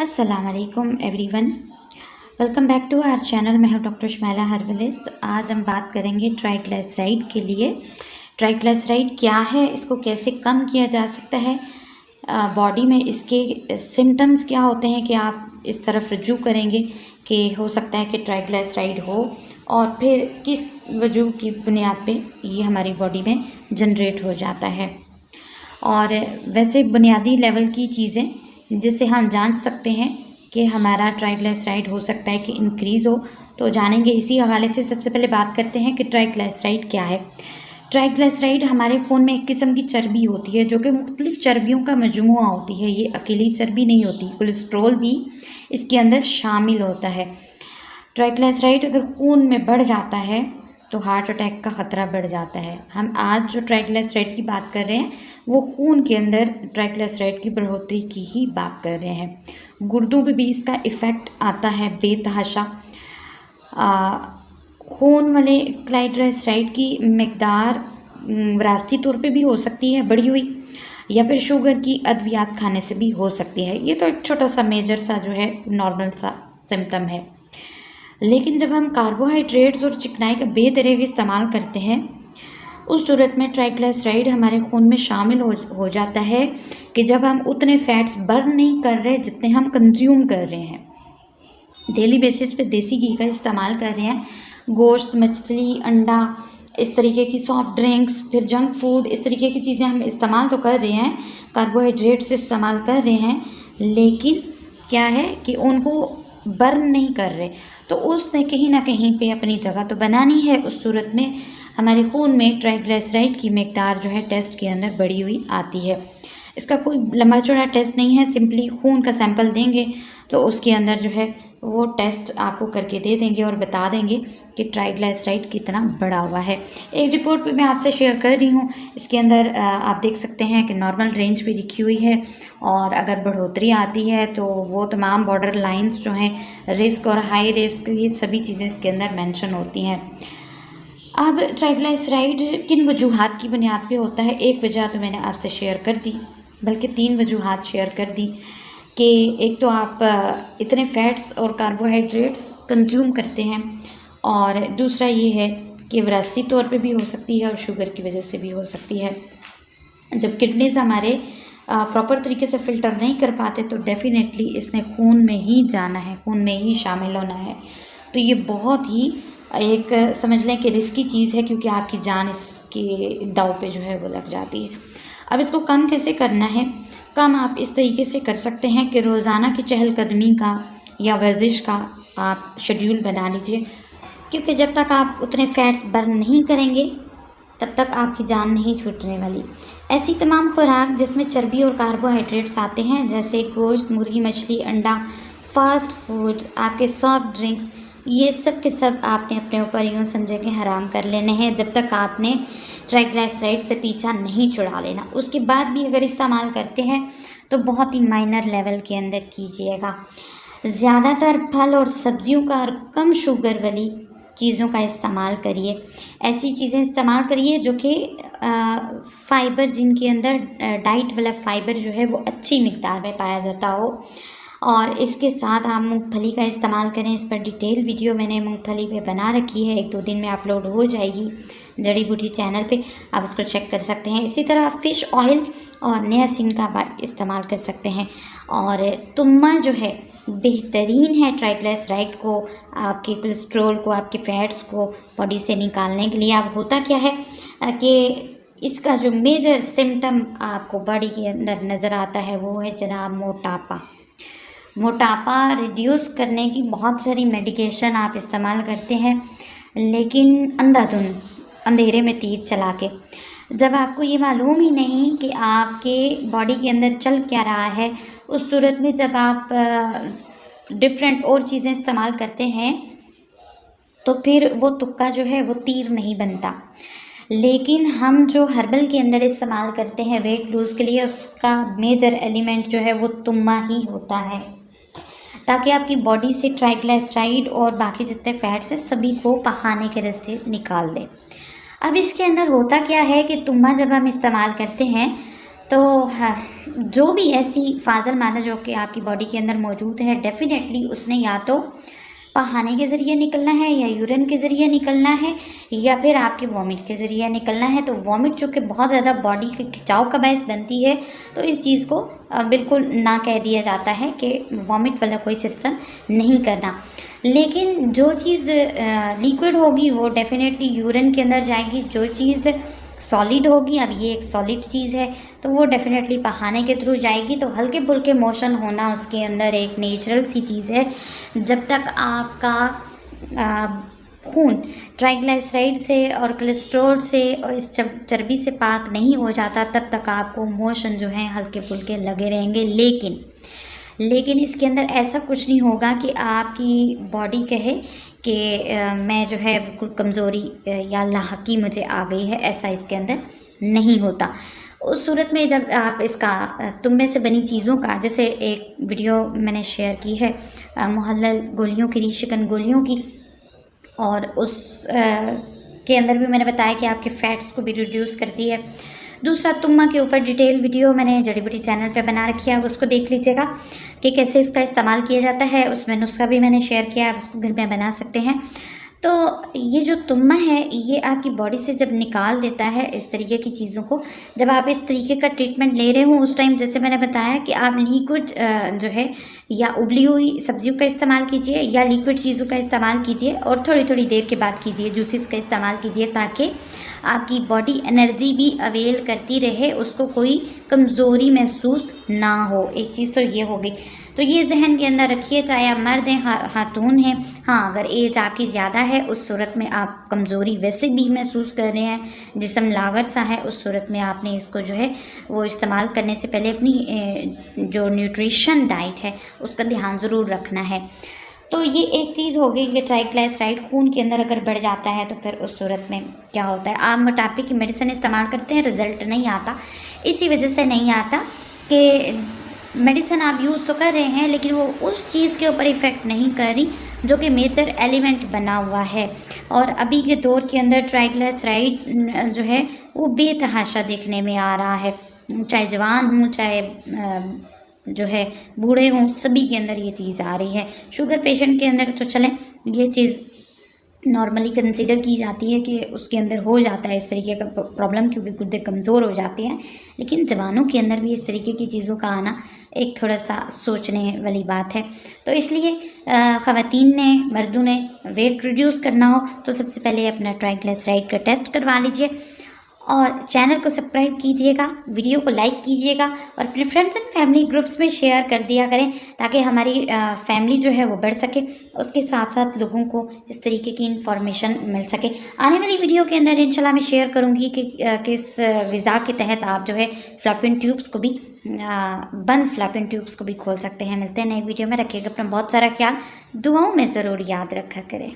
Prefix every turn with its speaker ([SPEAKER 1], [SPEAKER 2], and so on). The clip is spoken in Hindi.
[SPEAKER 1] अस्सलाम वालेकुम everyone, welcome back to our channel. मैं हूं डॉक्टर शमाइला हर्बलिस्ट। आज हम बात करेंगे ट्राइग्लिसराइड के लिए। ट्राइग्लिसराइड क्या है, इसको कैसे कम किया जा सकता है, बॉडी में इसके सिम्टम्स क्या होते हैं कि आप इस तरफ रुजू करेंगे कि हो सकता है कि ट्राइग्लिसराइड हो, और फिर किस वजह की बुनियाद पे ये हमारी बॉडी में जनरेट हो जाता है। और वैसे बुनियादी लेवल की चीज़ें जिससे हम जांच सकते हैं कि हमारा ट्राइग्लिसराइड हो सकता है कि इंक्रीज़ हो, तो जानेंगे। इसी हवाले से सबसे पहले बात करते हैं कि ट्राइग्लिसराइड क्या है। ट्राइग्लिसराइड हमारे खून में एक किस्म की चर्बी होती है जो कि मुख्तलिफ चर्बियों का मजमूआ होती है। ये अकेली चर्बी नहीं होती, कोलेस्ट्रॉल भी इसके अंदर शामिल होता है। ट्राइग्लिसराइड अगर खून में बढ़ जाता है तो हार्ट अटैक का ख़तरा बढ़ जाता है। हम आज जो ट्राइग्लिसराइड की बात कर रहे हैं वो खून के अंदर ट्राइग्लिसराइड की बढ़ोतरी की ही बात कर रहे हैं। गुर्दों पे भी इसका इफ़ेक्ट आता है बेतहाशा। खून वाले ट्राइग्लिसराइड की मकदार विरासती तौर पे भी हो सकती है बढ़ी हुई, या फिर शुगर की अद्वियात खाने से भी हो सकती है। ये तो एक छोटा सा मेजर सा जो है नॉर्मल सा सिम्टम है। लेकिन जब हम कार्बोहाइड्रेट्स और चिकनाई का बेतरीके इस्तेमाल करते हैं, उस सूरत में ट्राइग्लिसराइड हमारे खून में शामिल हो जाता है कि जब हम उतने फैट्स बर्न नहीं कर रहे जितने हम कंज्यूम कर रहे हैं। डेली बेसिस पे देसी घी का इस्तेमाल कर रहे हैं, गोश्त, मछली, अंडा, इस तरीके की सॉफ्ट ड्रिंक्स, फिर जंक फूड, इस तरीके की चीज़ें हम इस्तेमाल तो कर रहे हैं, कार्बोहाइड्रेट्स इस्तेमाल कर रहे हैं, लेकिन क्या है कि उनको बर्न नहीं कर रहे। तो उसने कहीं ना कहीं पे अपनी जगह तो बनानी है। उस सूरत में हमारे खून में ट्राइग्लिसराइड की मकदार जो है टेस्ट के अंदर बढ़ी हुई आती है। इसका कोई लंबा चौड़ा टेस्ट नहीं है, सिंपली खून का सैंपल देंगे तो उसके अंदर जो है वो टेस्ट आपको करके दे देंगे और बता देंगे कि ट्राइग्लिसराइड कितना बढ़ा हुआ है। एक रिपोर्ट भी मैं आपसे शेयर कर रही हूँ, इसके अंदर आप देख सकते हैं कि नॉर्मल रेंज भी लिखी हुई है, और अगर बढ़ोतरी आती है तो वो तमाम बॉर्डर लाइंस जो हैं, रिस्क और हाई रिस्क, ये सभी चीज़ें इसके अंदर मेंशन होती हैं। अब ट्राइग्लिसराइड किन वजूहात की बुनियाद पे होता है, एक वजह तो मैंने आपसे शेयर कर दी, बल्कि 3 वजूहात शेयर कर दी कि एक तो आप इतने फैट्स और कार्बोहाइड्रेट्स कंज्यूम करते हैं, और दूसरा ये है कि विरासती तौर पे भी हो सकती है और शुगर की वजह से भी हो सकती है। जब किडनीज हमारे प्रॉपर तरीके से फ़िल्टर नहीं कर पाते तो डेफिनेटली इसने खून में ही जाना है, खून में ही शामिल होना है। तो ये बहुत ही एक समझ लें कि रिस्की चीज़ है, क्योंकि आपकी जान इसके दाव पे जो है वो लग जाती है। अब इसको कम कैसे करना है? कम आप इस तरीके से कर सकते हैं कि रोज़ाना की चहलकदमी का या वर्जिश का आप शेड्यूल बना लीजिए, क्योंकि जब तक आप उतने फैट्स बर्न नहीं करेंगे तब तक आपकी जान नहीं छूटने वाली। ऐसी तमाम खुराक जिसमें चर्बी और कार्बोहाइड्रेट्स आते हैं, जैसे गोश्त, मुर्गी, मछली, अंडा, फास्ट फूड, आपके सॉफ्ट ड्रिंक्स, ये सब के सब आपने अपने ऊपर यूँ समझे कि हराम कर लेने हैं जब तक आपने ट्राइग्लिसराइड से पीछा नहीं छुड़ा लेना। उसके बाद भी अगर इस्तेमाल करते हैं तो बहुत ही माइनर लेवल के अंदर कीजिएगा। ज़्यादातर फल और सब्जियों का और कम शुगर वाली चीज़ों का इस्तेमाल करिए। ऐसी चीज़ें इस्तेमाल करिए जो कि फ़ाइबर, जिनके अंदर डाइट वाला फ़ाइबर जो है वो अच्छी मिकदार में पाया जाता हो। और इसके साथ आप मूंगफली का इस्तेमाल करें। इस पर डिटेल वीडियो मैंने मूंगफली पे बना रखी है, 1-2 दिन में अपलोड हो जाएगी जड़ी बूटी चैनल पे, आप उसको चेक कर सकते हैं। इसी तरह फ़िश ऑयल और नियासिन का इस्तेमाल कर सकते हैं। और तुम्मा जो है बेहतरीन है ट्राइग्लिसराइड को, आपके कोलेस्ट्रॉल को, आपके फ़ैट्स को बॉडी से निकालने के लिए। अब होता क्या है कि इसका जो मेजर सिम्टम आपको बॉडी के अंदर नज़र आता है वो है जनाब मोटापा। मोटापा रिड्यूस करने की बहुत सारी मेडिकेशन आप इस्तेमाल करते हैं, लेकिन अंधाधुंध अंधेरे में तीर चला के, जब आपको ये मालूम ही नहीं कि आपके बॉडी के अंदर चल क्या रहा है, उस सूरत में जब आप डिफरेंट और चीज़ें इस्तेमाल करते हैं तो फिर वो तुक्का जो है वो तीर नहीं बनता। लेकिन हम जो हर्बल के अंदर इस्तेमाल करते हैं वेट लूज़ के लिए, उसका मेजर एलिमेंट जो है वो तुम्मा ही होता है, ताकि आपकी बॉडी से ट्राइग्लिसराइड और बाकी जितने फैट्स हैं सभी को पकाने के रास्ते निकाल दे। अब इसके अंदर होता क्या है कि तुम्मा जब हम इस्तेमाल करते हैं तो हाँ, जो भी ऐसी फाजल मादा जो कि आपकी बॉडी के अंदर मौजूद है, डेफिनेटली उसने या तो पहाने के ज़रिए निकलना है, या यूरिन के ज़रिए निकलना है, या फिर आपके वॉमिट के ज़रिए निकलना है। तो वॉमिट जो कि बहुत ज़्यादा बॉडी के खिंचाव का बायस बनती है, तो इस चीज़ को बिल्कुल ना कह दिया जाता है कि वॉमिट वाला कोई सिस्टम नहीं करना। लेकिन जो चीज़ लिक्विड होगी वो डेफिनेटली यूरिन के अंदर जाएगी। जो चीज़ सॉलिड होगी, अब ये एक सॉलिड चीज़ है, तो वो डेफिनेटली पहाने के थ्रू जाएगी। तो हल्के फुल्के मोशन होना उसके अंदर एक नेचुरल सी चीज़ है। जब तक आपका खून ट्राइग्लिसराइड से और कोलेस्ट्रॉल से और इस चर्बी से पाक नहीं हो जाता, तब तक आपको मोशन जो है हल्के फुल्के लगे रहेंगे। लेकिन इसके अंदर ऐसा कुछ नहीं होगा कि आपकी बॉडी कहे कि मैं जो है बिल्कुल कमज़ोरी या लाहकी मुझे आ गई है, ऐसा इसके अंदर नहीं होता। उस सूरत में जब आप इसका तुम्बे से बनी चीज़ों का, जैसे एक वीडियो मैंने शेयर की है मुहल्लल गोलियों की, रीशिकन गोलियों की, और उस के अंदर भी मैंने बताया कि आपके फैट्स को भी रिड्यूस करती है। दूसरा, तुम्मा के ऊपर डिटेल वीडियो मैंने जड़ी बूटी चैनल पे बना रखी है, उसको देख लीजिएगा कि कैसे इसका इस्तेमाल किया जाता है। उसमें नुस्खा भी मैंने शेयर किया है, आप उसको घर में बना सकते हैं। तो ये जो तुम्मा है, ये आपकी बॉडी से जब निकाल देता है इस तरीके की चीज़ों को, जब आप इस तरीके का ट्रीटमेंट ले रहे हो उस टाइम जैसे मैंने बताया कि आप लिक्विड जो है या उबली हुई सब्जियों का इस्तेमाल कीजिए, या लिक्विड चीज़ों का इस्तेमाल कीजिए, और थोड़ी थोड़ी देर के बाद कीजिए जूसेस का इस्तेमाल कीजिए, ताकि आपकी बॉडी एनर्जी भी अवेल करती रहे, उसको कोई कमज़ोरी महसूस ना हो। एक चीज़ तो ये हो गई। तो ये जहन के अंदर रखिए, चाहे आप मर्द हैं खातून हैं। हाँ, अगर एज आपकी ज़्यादा है, उस सूरत में आप कमज़ोरी वैसे भी महसूस कर रहे हैं, जिस्म लागर सा है, उस सूरत में आपने इसको जो है वो इस्तेमाल करने से पहले अपनी जो न्यूट्रिशन डाइट है उसका ध्यान ज़रूर रखना है। तो ये एक चीज़ हो गई कि ट्राइग्लिसराइड खून के अंदर अगर बढ़ जाता है तो फिर उस सूरत में क्या होता है, आप मोटापे की मेडिसिन इस्तेमाल करते हैं, रिज़ल्ट नहीं आता। इसी वजह से नहीं आता कि मेडिसिन आप यूज़ तो कर रहे हैं, लेकिन वो उस चीज़ के ऊपर इफ़ेक्ट नहीं कर रही जो कि मेजर एलिमेंट बना हुआ है। और अभी के दौर के अंदर ट्राइग्लिसराइड जो है वो बेतहाशा देखने में आ रहा है, चाहे जवान हों चाहे जो है बूढ़े हों, सभी के अंदर ये चीज़ आ रही है। शुगर पेशेंट के अंदर तो चलें ये चीज़ नॉर्मली कंसीडर की जाती है कि उसके अंदर हो जाता है इस तरीके का प्रॉब्लम, क्योंकि गुर्दे कमज़ोर हो जाते हैं। लेकिन जवानों के अंदर भी इस तरीके की चीज़ों का आना एक थोड़ा सा सोचने वाली बात है। तो इसलिए ख़वातीन ने, मर्दों ने वेट रिड्यूस करना हो तो सबसे पहले अपना ट्राइग्लिसराइड का टेस्ट करवा लीजिए, और चैनल को सब्सक्राइब कीजिएगा, वीडियो को लाइक कीजिएगा, और अपने फ्रेंड्स एंड फैमिली ग्रुप्स में शेयर कर दिया करें, ताकि हमारी फैमिली जो है वो बढ़ सके, उसके साथ साथ लोगों को इस तरीके की इन्फॉर्मेशन मिल सके। आने वाली वीडियो के अंदर इंशाल्लाह मैं शेयर करूंगी कि किस ग़िज़ा के तहत आप जो है फ़्लैपियन ट्यूब्स को भी बंद फ़्लैपियन ट्यूब्स को भी खोल सकते हैं। मिलते हैं नई वीडियो में, रखिएगा अपना बहुत सारा ख्याल, दुआओं में ज़रूर याद रखा करें।